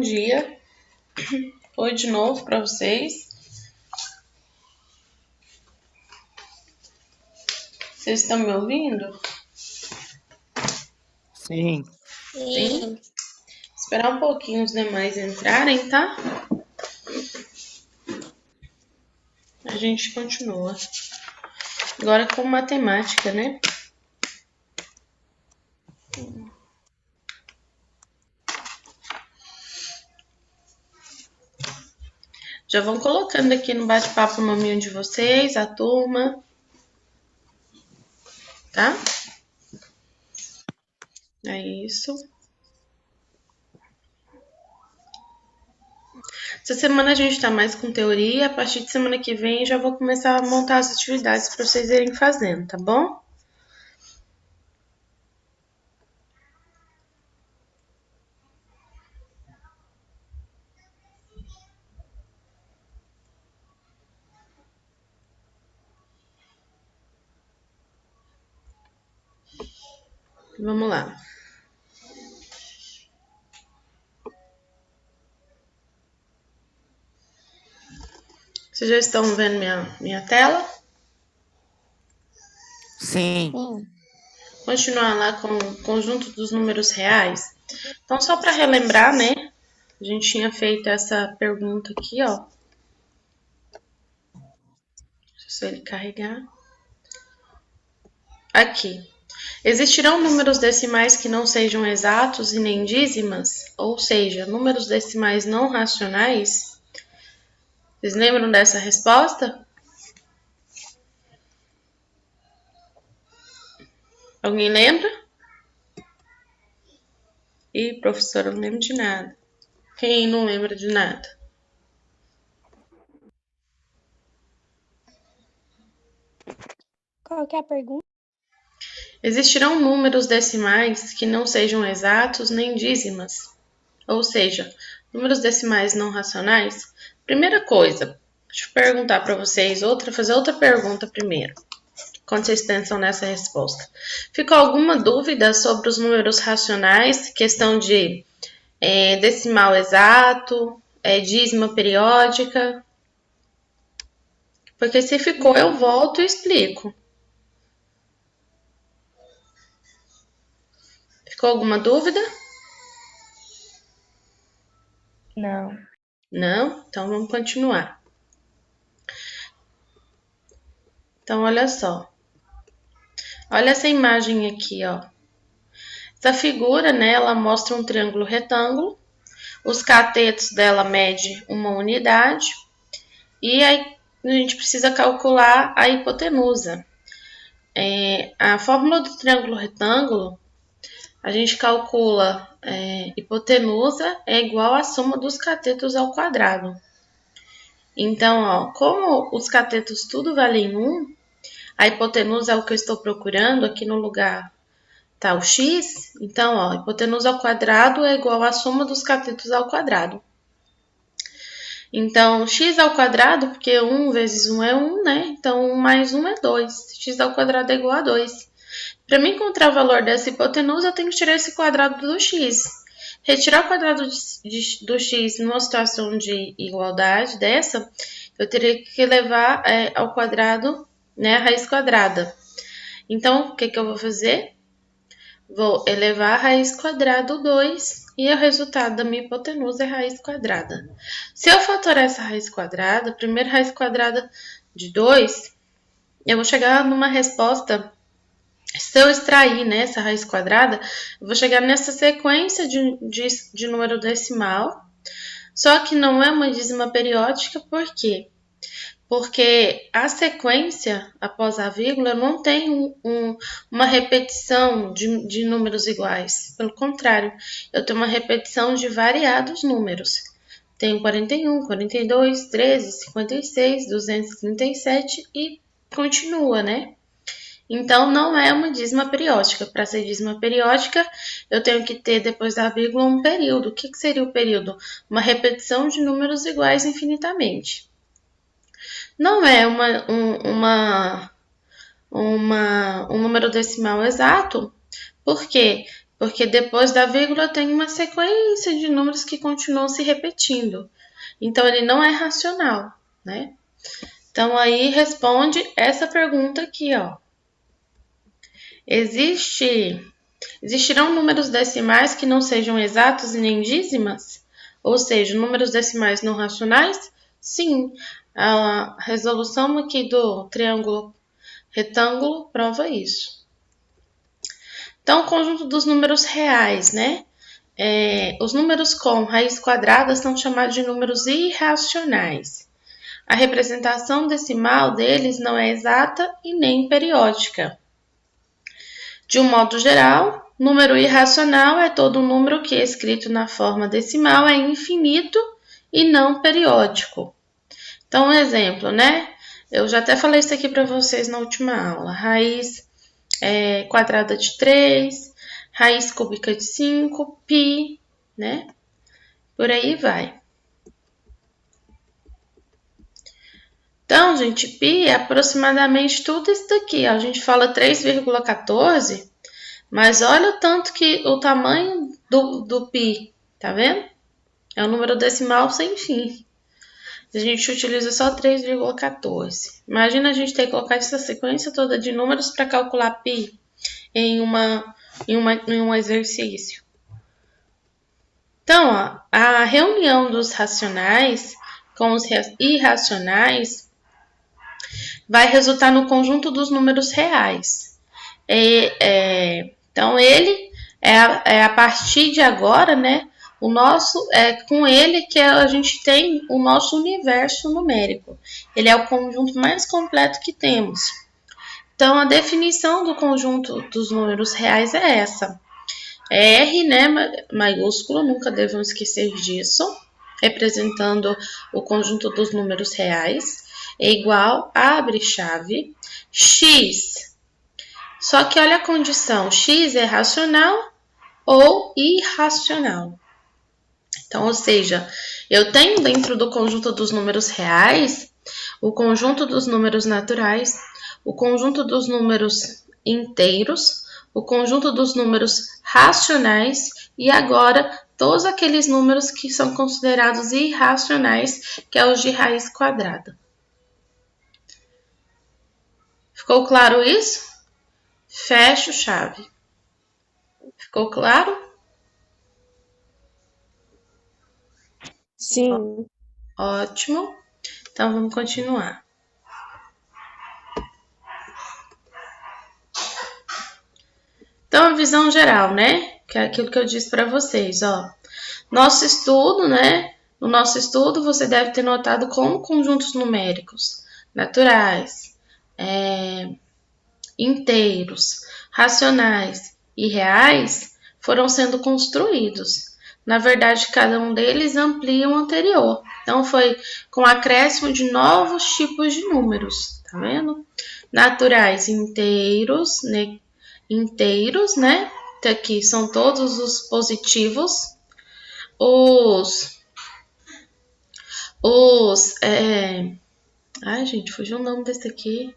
dia. Oi de novo para vocês. Vocês estão me ouvindo? Sim. Sim. Esperar um pouquinho os demais entrarem, tá? A gente continua. Agora com matemática, né? Já vão colocando aqui no bate-papo o nominho de vocês, a turma. Tá? É isso. Essa semana a gente tá mais com teoria. A partir de semana que vem já vou começar a montar as atividades para vocês irem fazendo, tá bom? Vamos lá. Vocês já estão vendo minha tela? Sim. Continuar lá com o conjunto dos números reais. Então, só para relembrar, né? A gente tinha feito essa pergunta aqui, ó. Deixa eu ele carregar. Aqui. Existirão números decimais que não sejam exatos e nem dízimas? Ou seja, números decimais não racionais? Vocês lembram dessa resposta? Alguém lembra? Ih, professora, eu não lembro de nada. Quem não lembra de nada? Qual que é a pergunta? Existirão números decimais que não sejam exatos nem dízimas, ou seja, números decimais não racionais? Primeira coisa, deixa eu perguntar para vocês, fazer outra pergunta primeiro, quando vocês pensam nessa resposta. Ficou alguma dúvida sobre os números racionais, questão de decimal exato, dízima periódica? Porque se ficou, eu volto e explico. Ficou alguma dúvida? Não. Não? Então vamos continuar. Então, olha só. Olha essa imagem aqui, ó. Essa figura, né, ela mostra um triângulo retângulo. Os catetos dela medem uma unidade. E aí a gente precisa calcular a hipotenusa. A fórmula do triângulo retângulo, a gente calcula hipotenusa é igual à soma dos catetos ao quadrado. Então, ó, como os catetos tudo valem 1, a hipotenusa é o que eu estou procurando, aqui no lugar tá o x, então, ó, hipotenusa ao quadrado é igual à soma dos catetos ao quadrado. Então, x ao quadrado, porque 1 vezes 1 é 1, né? Então, 1 mais 1 é 2. X ao quadrado é igual a 2. Para mim encontrar o valor dessa hipotenusa, eu tenho que tirar esse quadrado do x. Retirar o quadrado do x numa situação de igualdade dessa, eu teria que levar ao quadrado, né, a raiz quadrada. Então, o que eu vou fazer? Vou elevar a raiz quadrada 2 e o resultado da minha hipotenusa é raiz quadrada. Se eu fatorar essa raiz quadrada, a primeira raiz quadrada de 2, eu vou chegar numa resposta. Se eu extrair, né, essa raiz quadrada, eu vou chegar nessa sequência de número decimal, só que não é uma dízima periódica, por quê? Porque a sequência, após a vírgula, não tem uma repetição de números iguais. Pelo contrário, eu tenho uma repetição de variados números. Tenho 41, 42, 13, 56, 237 e continua, né? Então, não é uma dízima periódica. Para ser dízima periódica, eu tenho que ter, depois da vírgula, um período. O que seria o período? Uma repetição de números iguais infinitamente. Não é um número decimal exato. Por quê? porque depois da vírgula tem uma sequência de números que continuam se repetindo. Então, ele não é racional, né? Então, aí responde essa pergunta aqui, ó. Existirão números decimais que não sejam exatos e nem dízimas? Ou seja, números decimais não racionais? Sim, a resolução aqui do triângulo retângulo prova isso. Então, o conjunto dos números reais, né? Os números com raiz quadrada são chamados de números irracionais. A representação decimal deles não é exata e nem periódica. De um modo geral, número irracional é todo número que, escrito na forma decimal, é infinito e não periódico. Então, um exemplo, né? Eu já até falei isso aqui para vocês na última aula. Raiz quadrada de 3, raiz cúbica de 5, π, né? Por aí vai. Então, gente, π é aproximadamente tudo isso daqui. Ó. A gente fala 3,14, mas olha o tanto que o tamanho do π, tá vendo? É um número decimal sem fim. A gente utiliza só 3,14. Imagina a gente ter que colocar essa sequência toda de números para calcular π em um exercício. Então, ó, a reunião dos racionais com os irracionais vai resultar no conjunto dos números reais. Então, ele é a partir de agora, né? Com ele que a gente tem o nosso universo numérico. Ele é o conjunto mais completo que temos. Então, a definição do conjunto dos números reais é essa. R, né, maiúsculo, nunca devemos esquecer disso, representando o conjunto dos números reais, é igual, abre chave, x. Só que olha a condição, x é racional ou irracional. Então, ou seja, eu tenho dentro do conjunto dos números reais, o conjunto dos números naturais, o conjunto dos números inteiros, o conjunto dos números racionais e agora todos aqueles números que são considerados irracionais, que é os de raiz quadrada. Ficou claro isso? Fecho chave. Ficou claro? Sim. Ótimo. Então, vamos continuar. Então, a visão geral, né? Que é aquilo que eu disse para vocês, ó. Nosso estudo, né? No nosso estudo, você deve ter notado como conjuntos numéricos naturais, inteiros, racionais e reais foram sendo construídos. Na verdade, cada um deles amplia o anterior. Então, foi com acréscimo de novos tipos de números, tá vendo? Naturais inteiros, né? Aqui são todos os positivos. Ai, gente, fugiu o nome desse aqui.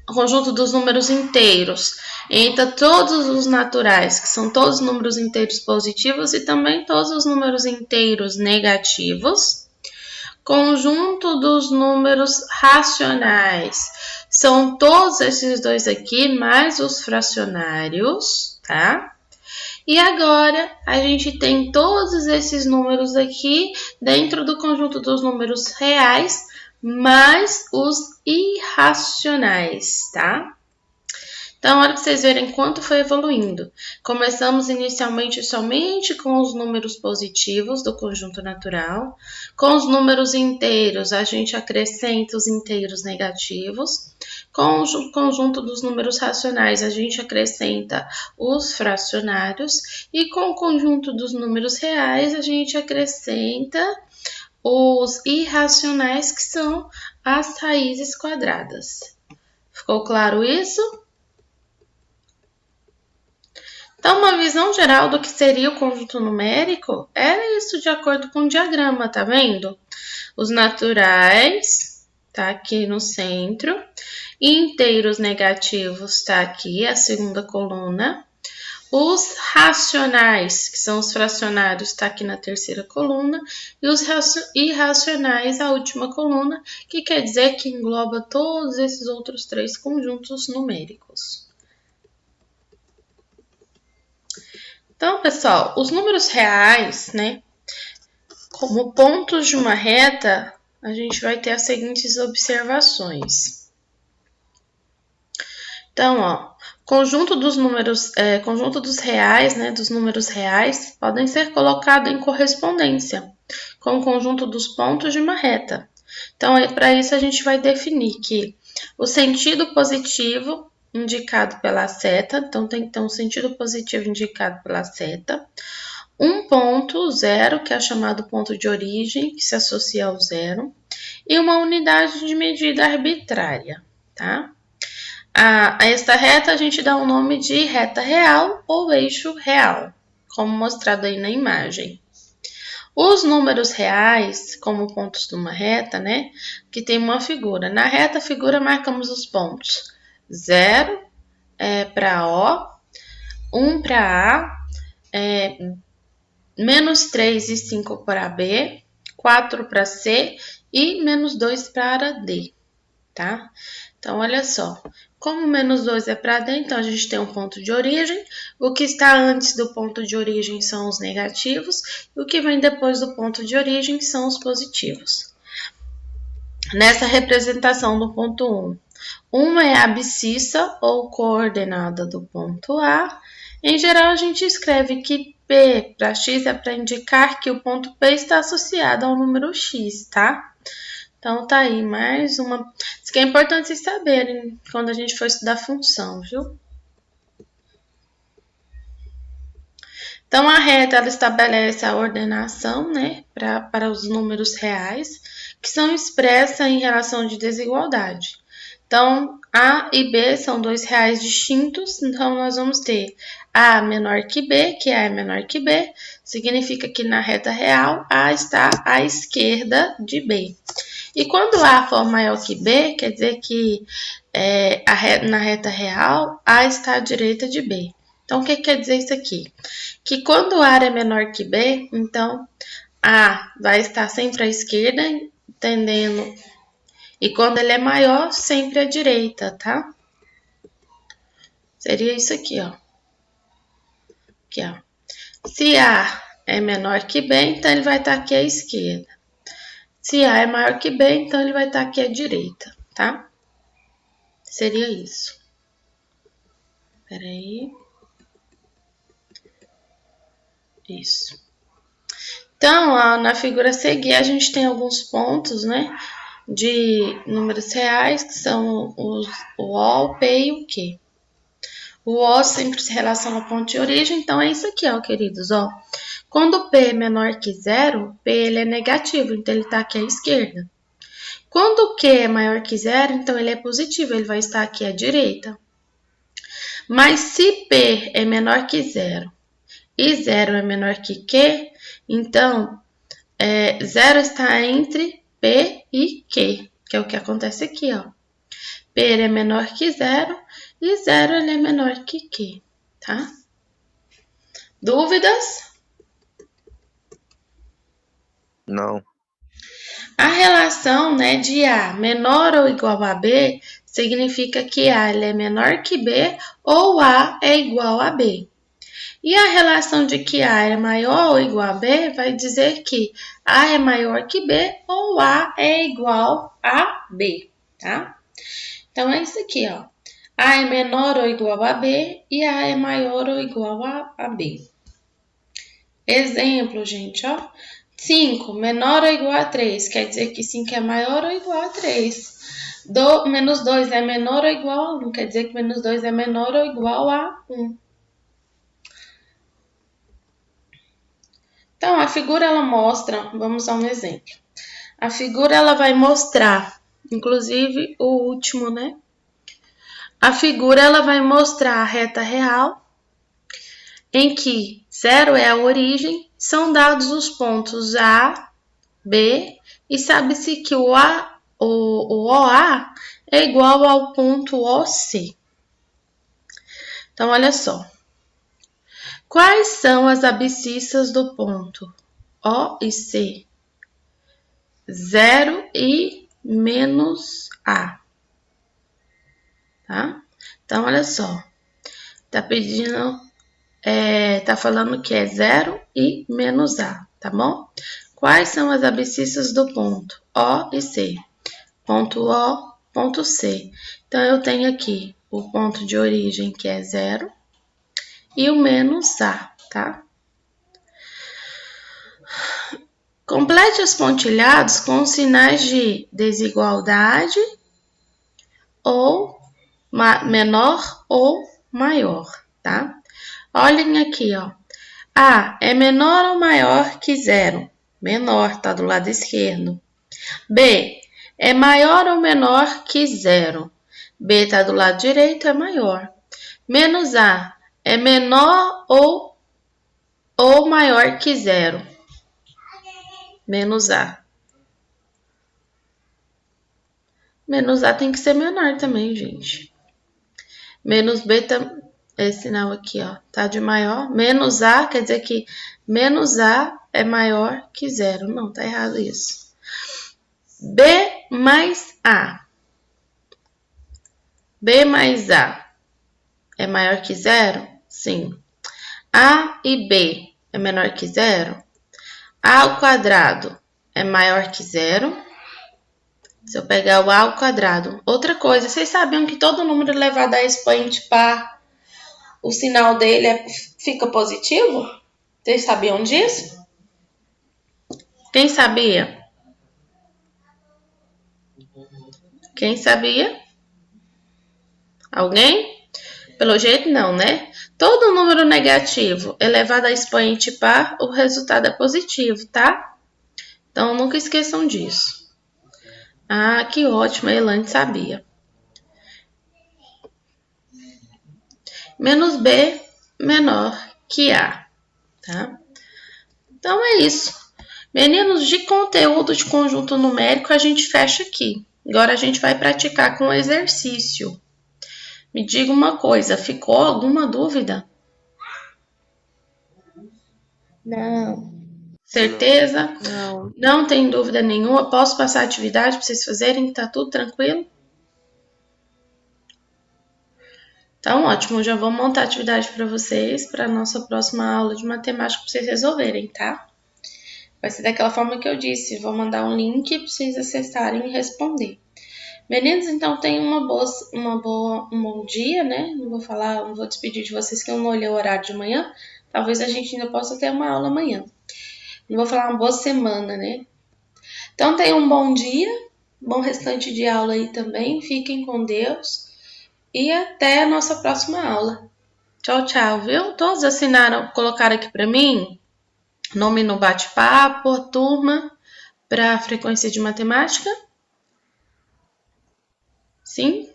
Conjunto dos números inteiros. Entra todos os naturais, que são todos os números inteiros positivos e também todos os números inteiros negativos. Conjunto dos números racionais. São todos esses dois aqui, mais os fracionários, tá? E agora, a gente tem todos esses números aqui dentro do conjunto dos números reais, mais os irracionais, tá? Então, olha para vocês verem quanto foi evoluindo. Começamos inicialmente somente com os números positivos do conjunto natural. Com os números inteiros, a gente acrescenta os inteiros negativos. Com o conjunto dos números racionais, a gente acrescenta os fracionários. E com o conjunto dos números reais, a gente acrescenta os irracionais, que são as raízes quadradas. Ficou claro isso? Então, uma visão geral do que seria o conjunto numérico era isso de acordo com o diagrama, tá vendo? Os naturais, tá aqui no centro. Inteiros negativos, tá aqui, a segunda coluna. Os racionais, que são os fracionários, está aqui na terceira coluna, e os irracionais, a última coluna, que quer dizer que engloba todos esses outros três conjuntos numéricos. Então, pessoal, os números reais, né, como pontos de uma reta, a gente vai ter as seguintes observações. Então, ó, conjunto dos reais, né, dos números reais, podem ser colocados em correspondência com o conjunto dos pontos de uma reta. Então, para isso a gente vai definir que o sentido positivo indicado pela seta, então tem que ter um sentido positivo indicado pela seta, um ponto, zero, que é chamado ponto de origem, que se associa ao zero, e uma unidade de medida arbitrária, tá? A esta reta a gente dá o nome de reta real ou eixo real, como mostrado aí na imagem. Os números reais, como pontos de uma reta, né? Que tem uma figura. Na reta, figura, marcamos os pontos. 0 para O, 1 para A, menos 3 e 5 para B, 4 para C e menos 2 para D, tá? Então, olha só. Como menos 2 é para D, então a gente tem um ponto de origem. O que está antes do ponto de origem são os negativos. E o que vem depois do ponto de origem são os positivos. Nessa representação do ponto 1, 1 é a abscissa ou coordenada do ponto A. Em geral, a gente escreve que P para X é para indicar que o ponto P está associado ao número X, tá? Então, tá aí mais uma. Isso que é importante vocês saberem quando a gente for estudar função, viu? Então, a reta ela estabelece a ordenação, né, para os números reais, que são expressas em relação de desigualdade. Então, A e B são dois reais distintos, então nós vamos ter A menor que B, que A é menor que B, significa que na reta real A está à esquerda de B. E quando A for maior que B, quer dizer que na reta real, A está à direita de B. Então, o que quer dizer isso aqui? Que quando A é menor que B, então A vai estar sempre à esquerda, tendendo. E quando ele é maior, sempre à direita, tá? Seria isso aqui, ó. Aqui, ó. Se A é menor que B, então ele vai estar aqui à esquerda. Se A é maior que B, então ele vai estar aqui à direita, tá? Seria isso. Espera aí. Isso. Então, ó, na figura a seguir, a gente tem alguns pontos, né? De números reais, que são o O, o P e o Q. O O sempre se relaciona ao ponto de origem, então é isso aqui, ó, queridos, ó. Quando P é menor que zero, P ele é negativo, então ele está aqui à esquerda. Quando o Q é maior que zero, então ele é positivo, ele vai estar aqui à direita. Mas se P é menor que zero e zero é menor que Q, então zero está entre P e Q, que é o que acontece aqui, ó. P é menor que zero e zero ele é menor que Q, tá? Dúvidas? Não. A relação, né, de A menor ou igual a B significa que A ele é menor que B ou A é igual a B. E a relação de que A é maior ou igual a B vai dizer que A é maior que B ou A é igual a B, tá? Então, é isso aqui, ó. A é menor ou igual a B e A é maior ou igual a B. Exemplo, gente, ó. 5 menor ou igual a 3, quer dizer que 5 é maior ou igual a 3. Menos 2 é menor ou igual a 1, quer dizer que menos 2 é menor ou igual a 1. Então, a figura ela mostra, vamos a um exemplo. A figura ela vai mostrar, inclusive o último, né? A figura ela vai mostrar a reta real, em que 0 é a origem, são dados os pontos A, B, e sabe-se que o OA é igual ao ponto OC. Então, olha só. Quais são as abscissas do ponto O e C? 0 e menos A. Tá? Então, olha só. Tá pedindo, tá falando que é 0 e menos A, tá bom? Quais são as abscissas do ponto O e C? Ponto O, ponto C. Então, eu tenho aqui o ponto de origem, que é 0, e o menos A, tá? Complete os pontilhados com sinais de desigualdade ou menor ou maior, tá? Olhem aqui, ó. A é menor ou maior que 0? Menor, tá do lado esquerdo. B é maior ou menor que 0? B tá do lado direito, é maior. Menos A é menor ou maior que 0? Menos A. Menos A tem que ser menor também, gente. Menos B, esse sinal aqui, ó, tá de maior. Menos A quer dizer que menos A é maior que 0. Não, tá errado isso. B mais A. B mais A é maior que 0? Sim. A e B é menor que 0? A ao quadrado é maior que 0? Se eu pegar o A ao quadrado. Outra coisa, vocês sabiam que todo número elevado a expoente par, o sinal dele fica positivo? Vocês sabiam disso? Quem sabia? Quem sabia? Alguém? Pelo jeito não, né? Todo número negativo elevado a expoente par, o resultado é positivo, tá? Então nunca esqueçam disso. Ah, que ótimo, a Elane sabia. Menos B menor que A, tá? Então é isso. Meninos, de conteúdo de conjunto numérico a gente fecha aqui. Agora a gente vai praticar com exercício. Me diga uma coisa, ficou alguma dúvida? Não. Certeza? Não. Não tem dúvida nenhuma. Posso passar a atividade para vocês fazerem? Tá tudo tranquilo? Então, ótimo. Já vou montar a atividade para vocês para a nossa próxima aula de matemática para vocês resolverem, tá? Vai ser daquela forma que eu disse. Vou mandar um link para vocês acessarem e responder. Meninos, então tenham um bom dia, né? Não vou despedir de vocês que eu não olhei o horário de manhã. Talvez a gente ainda possa ter uma aula amanhã. Não vou falar uma boa semana, né? Então tenham um bom dia, bom restante de aula aí também. Fiquem com Deus e até a nossa próxima aula. Tchau, tchau, viu? Todos colocaram aqui para mim nome no bate-papo, turma, para frequência de matemática? Sim?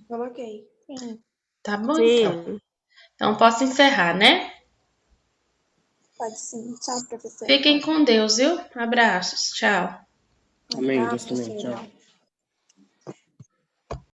Coloquei. Sim. Tá bom, Sim. então. Então posso encerrar, né? Pode sim. Tchau, professora. Fiquem com Deus, viu? Abraços. Tchau. Amém. Tchau, Deus também. professora. Tchau.